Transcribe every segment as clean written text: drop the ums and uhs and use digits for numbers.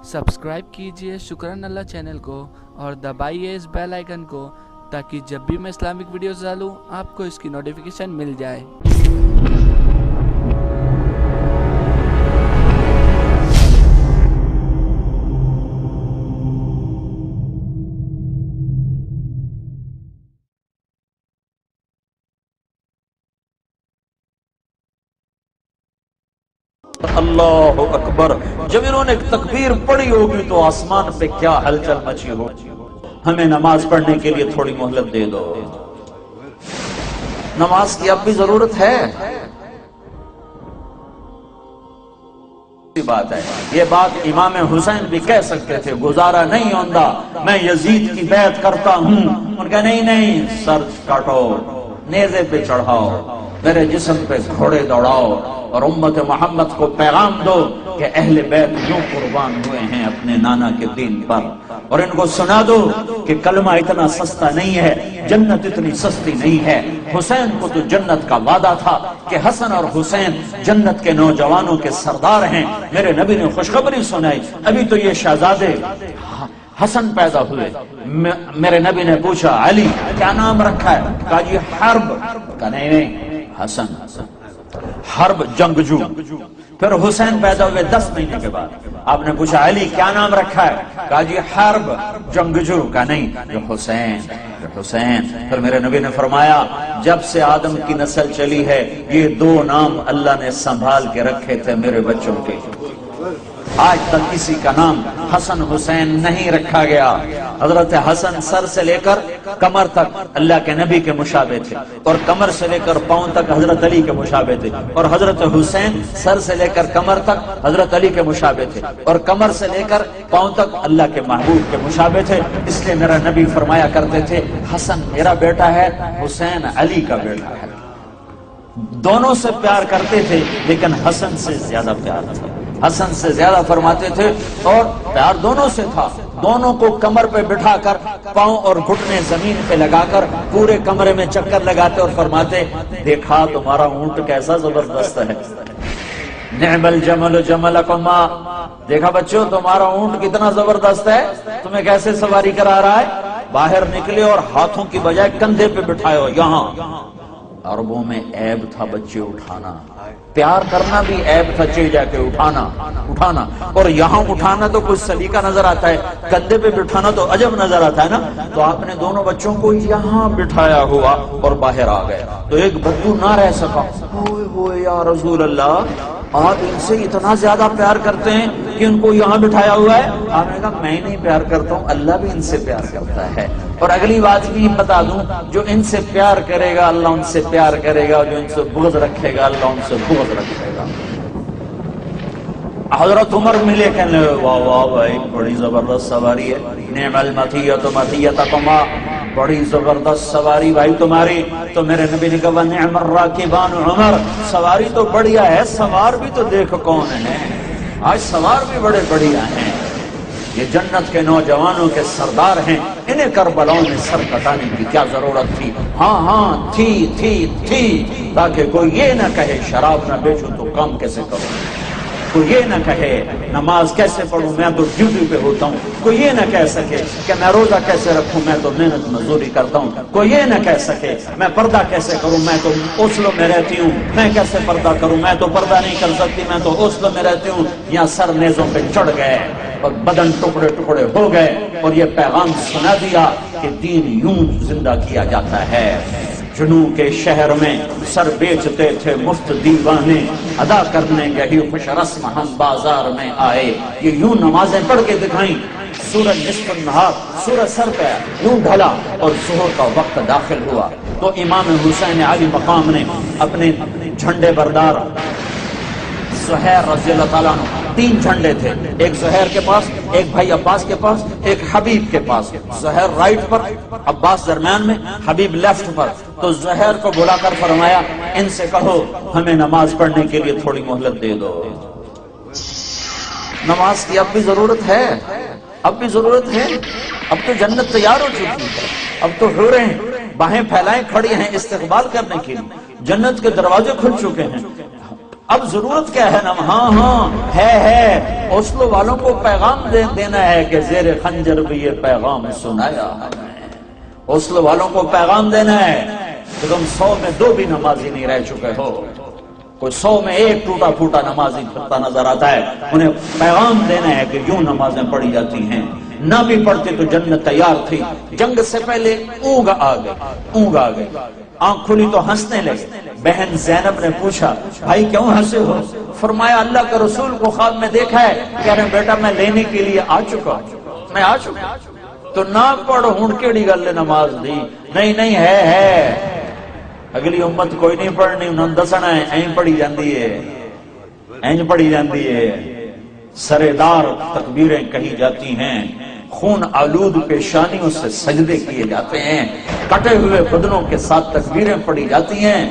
Subscribe कीजिए शुक्रान अल्लाह channel को और दबाइए इस बेल आइकन को ताकि जब भी मैं इस्लामिक वीडियोस डालूं आपको इसकी नोटिफिकेशन मिल जाए। अल्लाह अकबर। जब इन्होंने तकबीर पढ़ी होगी तो आसमान पे क्या हलचल मची हो। हमें नमाज पढ़ने के लिए थोड़ी मोहलत दे दो। नमाज की अब भी जरूरत है। बात है, ये बात इमाम हुसैन भी कह सकते थे, गुजारा नहीं होता मैं यजीद की बैत करता हूं। उनका नहीं नहीं, सर काटो, नेज़े पे चढ़ाओ, मेरे जिस्म पे घोड़े दौड़ाओ और उम्मत मोहम्मद को पैगाम दो कि अहले बैत यूं कुर्बान हुए हैं अपने नाना के दीन पर। और इनको सुना दो कि कलमा इतना सस्ता नहीं है, जन्नत इतनी सस्ती नहीं है। हुसैन को तो जन्नत का वादा था कि हसन और हुसैन जन्नत के नौजवानों के सरदार हैं। मेरे नबी ने खुशखबरी सुनाई, अभी तो ये शहजादे हसन पैदा हुए। मेरे नबी ने पूछा अली क्या नाम रखा है? कहा जी हर्ब। कहा नहीं हसन। हर्ब जंगजू। फिर हुसैन पैदा हुए 10 महीने के बाद। आपने पूछा अली क्या नाम रखा है? कहा जी हर्ब जंगजू। का नहीं ये हुसैन। फिर मेरे नबी ने फरमाया जब से आदम की नस्ल चली है ये 2 नाम अल्लाह ने संभाल के रखे थे मेरे बच्चों के। आज तक किसी का नाम हसन हुसैन नहीं रखा गया। हजरत हसन सर से लेकर कमर तक अल्लाह के नबी के मुशाबे थे और कमर से लेकर पांव तक हजरत अली के मुशाबे थे। और हजरत हुसैन सर से लेकर कमर तक हजरत अली के मुशाबे थे और कमर से लेकर पांव तक अल्लाह के महबूब के मुशाबे थे। इसलिए मेरा नबी फरमाया करते थे हसन मेरा बेटा है, हुसैन अली का बेटा है। दोनों से प्यार करते थे लेकिन हसन से ज्यादा प्यार था। हसन से ज्यादा फरमाते थे और प्यार दोनों से था। दोनों को कमर पे बिठाकर पांव और घुटने जमीन पे लगाकर पूरे कमरे में चक्कर लगाते और फरमाते देखा तुम्हारा ऊंट कैसा जबरदस्त है। निअमल जमल जमलकुमा। देखा बच्चों तुम्हारा ऊंट कितना जबरदस्त है, तुम्हें कैसे सवारी करा रहा है। बाहर निकले और हाथों की बजाय कंधे पे बिठाए हो। यहाँ अरबों में ऐब था बच्चे उठाना, प्यार करना भी ऐब था, चे जाके उठाना। और यहाँ उठाना तो कुछ सलीका नजर आता है, कंधे पे बिठाना तो अजब नजर आता है ना। तो आपने दोनों बच्चों को यहाँ बिठाया हुआ और बाहर आ गए तो एक बद्दू ना रह सका। होए या रसूल अल्लाह आप इनसे इतना ज्यादा प्यार करते हैं कि उनको यहाँ बिठाया हुआ है। आपने कहा मैं नहीं प्यार करता हूँ, अल्लाह भी इनसे प्यार करता है। और अगली बात भी बता दूं, जो इनसे प्यार करेगा अल्लाह उनसे प्यार करेगा, और जो इनसे बुग़्ज़ रखेगा अल्लाह उनसे बुग़्ज़ रखेगा। हजरत उमर मिले, कहने वाह वाह भाई बड़ी जबरदस्त सवारी है। निअमल मथियतु मथियतकुमा, बड़ी जबरदस्त सवारी भाई तुम्हारी। तो मेरे नबी ने कहा निअमर राकिबान उमर, सवारी तो बढ़िया है, सवार भी तो देख कौन है। आज सवार भी बड़े बढ़िया हैं। ये जन्नत के नौजवानों के सरदार हैं। इन्हें करबलाओं में सर कटाने की क्या जरूरत थी? हाँ थी, ताकि कोई ये ना कहे शराब ना बेचूं तो काम कैसे करूं। कोई ये ना कहे नमाज कैसे पढ़ूं, मैं तो ड्यूटी पे होता हूँ। कोई ये ना कह सके कि मैं रोजा कैसे रखूं, मैं तो मेहनत मजदूरी करता हूँ। कोई ये ना कह सके मैं पर्दा कैसे करूं, मैं तो ओस्लो में रहती हूँ, मैं कैसे पर्दा करूं, मैं तो पर्दा नहीं कर सकती, मैं तो ओस्लो में रहती हूँ। यहाँ सर नेजों पे चढ़ गए और बदन टुकड़े टुकड़े हो गए और ये पैगाम सुना दिया कि दीन यूं जिंदा किया जाता है। जुनू के शहर में सर बेचते थे मुफ्त दीवाने, अदा करने यही खुश रस्म हम बाजार में आए। ये यूं नमाजें पढ़ के दिखाई। सूरज निस्फ़ नहार, सूरज सर पे यूं ढला और ज़ुहर का वक्त दाखिल हुआ तो इमाम हुसैन अली मकाम ने अपने झंडे बरदार ज़ुहैर रज़ियल्लाहु ताला अन्हु, 3 झंडे थे, एक ज़ुहैर के पास, एक भाई अब्बास के पास, एक हबीब के पास। ज़ुहैर राइट पर, अब्बास दरमियान में, हबीब लेफ्ट पर। तो ज़ुहैर को बुलाकर फरमाया इनसे कहो हमें नमाज पढ़ने के लिए थोड़ी मोहलत दे दो। नमाज की अब भी जरूरत है, अब भी जरूरत है। अब तो जन्नत तैयार हो चुकी है, अब तो हुरें बाहें फैलाएं खड़ी हैं इस्तकबाल करने के लिए। जन्नत के दरवाजे खुल चुके हैं। اب ضرورت کیا ہے نا؟ ہاں ہے اوسلو والوں کو پیغام دینا ہے کہ زیر خنجر بھی یہ پیغام سنایا ہمیں۔ اوسلو والوں کو پیغام دینا ہے کہ تم 100 میں 2 بھی نمازی نہیں رہ چکے ہو، کوئی 100 میں 1 ٹوٹا پھوٹا نمازی پھرتا نظر آتا ہے، انہیں پیغام دینا ہے کہ یوں نمازیں پڑھی جاتی ہیں، نہ بھی پڑھتے تو جنت تیار تھی۔ جنگ سے پہلے اونگ آ گئی، آنکھ کھلی تو ہنسنے لگے۔ بہن زینب نے پوچھا بھائی کیوں ہنسے ہو؟ فرمایا اللہ کے رسول کو خواب میں دیکھا ہے، کہہ رہے بیٹا میں لینے کے لیے آ چکا، میں آ چکا تو نہ پڑھ ہون کیڑی گل نماز دی؟ نہیں ہے اگلی امت کوئی نہیں پڑھنی، انہوں نے دسنا ہے این پڑھی جاندی ہے، سردار تکبیریں کہی جاتی ہیں، خون آلود پیشانیوں سے سجدے کیے جاتے ہیں، کٹے ہوئے بدنوں کے ساتھ تکبیریں پڑھی جاتی ہیں،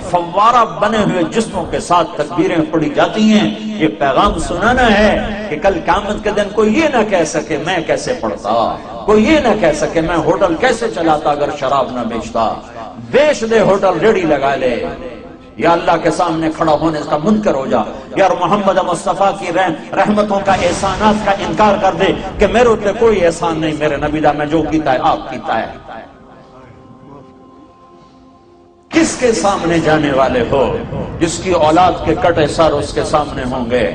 فوارہ بنے ہوئے جسموں کے ساتھ تکبیریں پڑھی جاتی ہیں۔ یہ پیغام سنانا ہے کہ کل قیامت کے دن کوئی یہ نہ کہہ سکے میں کیسے پڑھتا، کوئی یہ نہ کہہ سکے میں ہوٹل کیسے چلاتا اگر شراب نہ بیچتا، بیچ دے ہوٹل ریڑھی لگا لے، یا اللہ کے سامنے کھڑا ہونے کا منکر ہو جا، یا محمد مصطفیٰ کی رحمتوں کا احسانات کا انکار کر دے کہ میرے اوپر کوئی احسان نہیں، میرے نبی دا میں جو کیتا ہے آپ کیتا ہے۔ کس کے سامنے جانے والے ہو؟ جس کی اولاد کے کٹے سر اس کے سامنے ہوں گے۔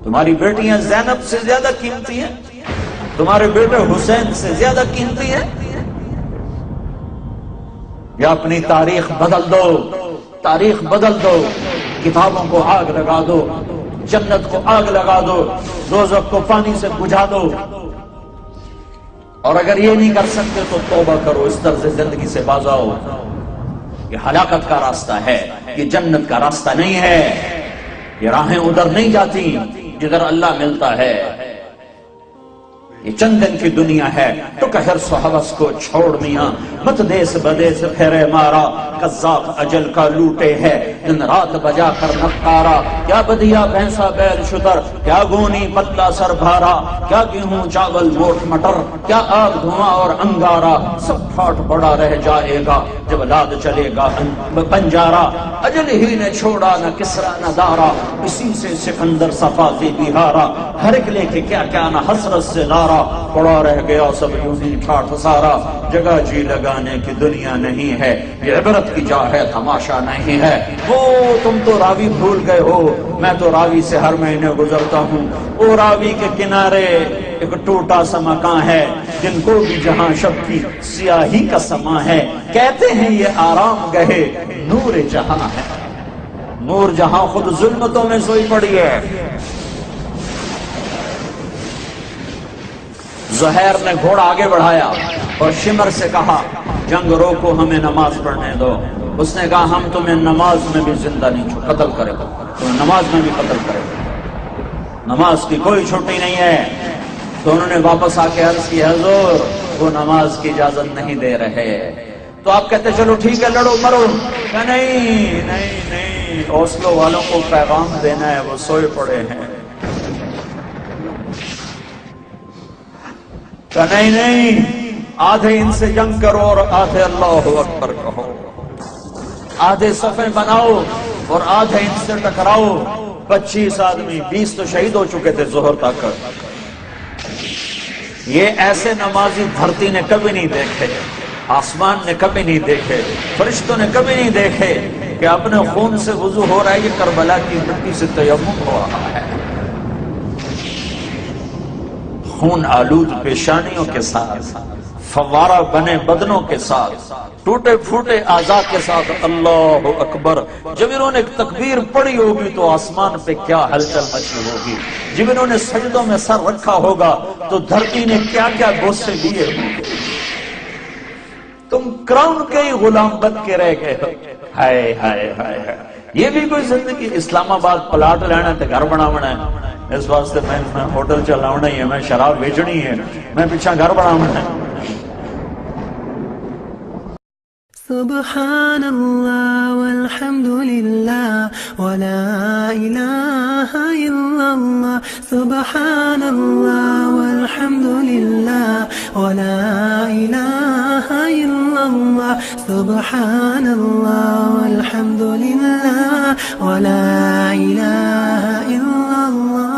تمہاری بیٹیاں زینب سے زیادہ قیمتی ہیں، تمہارے بیٹے حسین سے زیادہ قیمتی ہیں، یا اپنی تاریخ بدل دو، کتابوں کو آگ لگا دو، جنت کو آگ لگا دو، دوزخ کو پانی سے بجھا دو، اور اگر یہ نہیں کر سکتے تو توبہ کرو، اس طرز زندگی سے باز آؤ۔ یہ ہلاکت کا راستہ ہے، یہ جنت کا راستہ نہیں ہے، یہ راہیں ادھر نہیں جاتی جدھر اللہ ملتا ہے۔ یہ چند دن کی دنیا ہے تو کہ حرص و حوث کو چھوڑ میاں، مت دیس بدیس پھیرے مارا، قذاق اجل کا لوٹے ہے دن رات بجا کر نقارا، کیا بدیا بھینسا بیل شتر، کیا گونی پتلا سر بھارا، کیا گیہوں چاول موٹ مٹر، کیا آگ دھواں اور انگارا، سب پھاٹ پڑا رہ جائے گا جب لاد چلے گا پنجارا، اجل ہی نے چھوڑا نہ کسرا نہ دارا، اسی سے سکندر صفاتی بہارا، ہر ایک لے کے کیا کیا نہ حسرت سے نارا، پڑا رہ گیا سب یوں ہی ٹھاٹھ سارا، جگہ جی لگانے کی دنیا نہیں ہے، یہ عبرت کی جا ہے تماشا نہیں ہے۔ وہ تم تو راوی بھول گئے ہو، میں تو راوی سے ہر مہینے گزرتا ہوں، وہ راوی کے کنارے ایک ٹوٹا سا مکان ہے، جن کو بھی جہاں شب کی سیاہی کا سما ہے، کہتے ہیں یہ آرام گہے نور جہاں ہے، نور جہاں خود ظلمتوں میں سوئی پڑی ہے۔ زہیر نے گھوڑا آگے بڑھایا اور شمر سے کہا جنگ روکو ہمیں نماز پڑھنے دو، اس نے کہا ہم تمہیں نماز میں بھی زندہ نہیں قتل کرے گا، تمہیں نماز میں بھی قتل کرے گا، نماز کی کوئی چھٹی نہیں ہے۔ تو انہوں نے واپس آ کے عرض کی حضور وہ نماز کی اجازت نہیں دے رہے، تو آپ کہتے چلو ٹھیک ہے لڑو مرو، کہ نہیں اوسلو والوں کو پیغام دینا ہے، وہ سوئے پڑے ہیں، کہ نہیں آدھے ان سے جنگ کرو اور آدھے اللہ اکبر کہو، آدھے صفیں بناؤ اور آدھے ان سے ٹکراؤ۔ 25 آدمی 20 تو شہید ہو چکے تھے ظہر تک۔ یہ ایسے نمازی دھرتی نے کبھی نہیں دیکھے، آسمان نے کبھی نہیں دیکھے، فرشتوں نے کبھی نہیں دیکھے کہ اپنے خون سے وضو ہو رہا ہے، یہ کربلا کی مٹی سے تیمم ہو رہا ہے، خون آلود پیشانیوں کے ساتھ، فوارہ بنے بدنوں کے ساتھ، ٹوٹے پھوٹے اعضاء کے ساتھ، اللہ اکبر۔ جب انہوں نے تکبیر پڑھی ہوگی تو آسمان پہ کیا ہلچل مچی ہوگی، جب انہوں نے سجدوں میں سر رکھا ہوگا تو دھرتی نے کیا کیا غصے لیے ہوں گے۔ تم کراؤن کے ہی غلام بن کے رہ گئے ہو، ہائے ہائے ہائے ہائے۔ یہ بھی کوئی زندگی؟ اسلام آباد پلاٹ لینا ہے گھر بناونا ہے، اس واسطے میں ہوٹل چلاونا ہی ہے، میں شراب بیچنی ہے، میں پیچھا گھر بناونا ہے۔ سبحان اللہ والحمد للہ ولا الہ الا اللہ سبحان اللہ والحمد للہ ولا الہ الا اللہ سبحان اللہ والحمد للہ ولا الہ الا اللہ